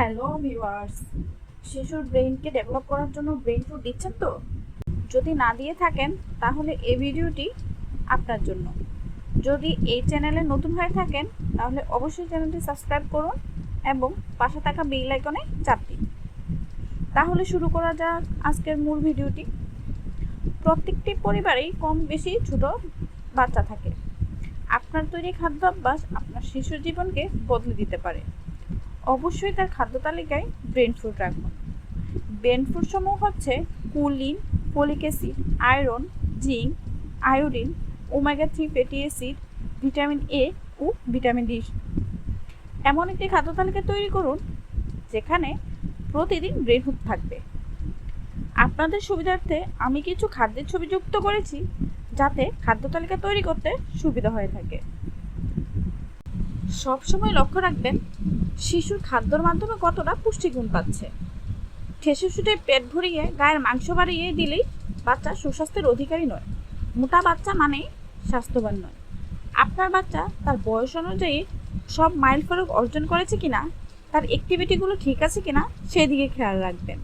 Hello viewers, শিশুর ব্রেইনকে develop করার জন্য ব্রেইন ফুড দিচ্ছেন তো? যদি না দিয়ে থাকেন তাহলে এই ভিডিওটি আপনার জন্য। যদি এই চ্যানেলে নতুন হয়ে থাকেন তাহলে অবশ্যই চ্যানেলটি সাবস্ক্রাইব করুন এবং পাশে থাকা বেল আইকনে চাপ দিন। তাহলে শুরু করা যাক আজকের মূল ভিডিওটি। প্রত্যেকটি পরিবারেই কম বেশি ছোট বাচ্চা থাকে। আপনার তৈরি খাদ্যাভ্যাস আপনার শিশুর জীবনকে বদলে দিতে পারে। অবশ্যই তার খাদ্য তালিকায় ব্রেন ফুড রাখুন। ব্রেন ফুড সমূহ হচ্ছে choline, folic acid, iron, zinc, iodine, omega 3 fatty acid, vitamin A ও ভিটামিন ডি। এমন একটি খাদ্য তালিকা তৈরি করুন যেখানে প্রতিদিন ব্রেন ফুড থাকবে। আপনাদের সুবিধার্থে আমি কিছু খাদ্যের ছবি যুক্ত করেছি যাতে খাদ্য তালিকা তৈরি করতে সুবিধা হয়ে থাকে। সবসময় লক্ষ্য রাখবেন শিশুর খাদ্যর মাধ্যমে কতটা পুষ্টিগুণ পাচ্ছে। ঠেসে শুটে পেট ভরিয়ে গায়ের মাংস বাড়িয়ে দিলেই বাচ্চা সুস্বাস্থ্যের অধিকারী নয়। মোটা বাচ্চা মানেই স্বাস্থ্যবান নয়। আপনার বাচ্চা তার বয়স অনুযায়ী সব মাইল ফলক অর্জন করেছে কিনা, তার অ্যাক্টিভিটিগুলো ঠিক আছে কিনা সেদিকে খেয়াল রাখবেন।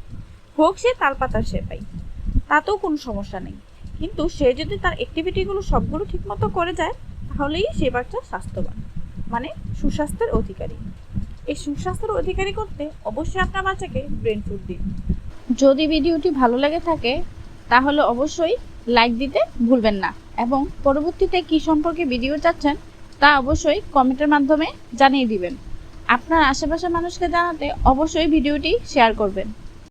হোক সে তালপাতার সেপাই, তাতেও কোনো সমস্যা নেই, কিন্তু সে যদি তার অ্যাক্টিভিটিগুলো সবগুলো ঠিকমতো করে যায় তাহলেই সে বাচ্চা স্বাস্থ্যবান, মানে সুস্বাস্থ্যের অধিকারী। এই সুস্বাস্থ্যের অধিকারী করতে অবশ্যই আপনার বাচ্চাকে ব্রেন ফুড দিন। যদি ভিডিওটি ভালো লেগে থাকে তাহলে অবশ্যই লাইক দিতে ভুলবেন না এবং পরবর্তীতে কী সম্পর্কে ভিডিও চাচ্ছেন তা অবশ্যই কমেন্টের মাধ্যমে জানিয়ে দিবেন। আপনার আশেপাশের মানুষকে জানাতে অবশ্যই ভিডিওটি শেয়ার করবেন।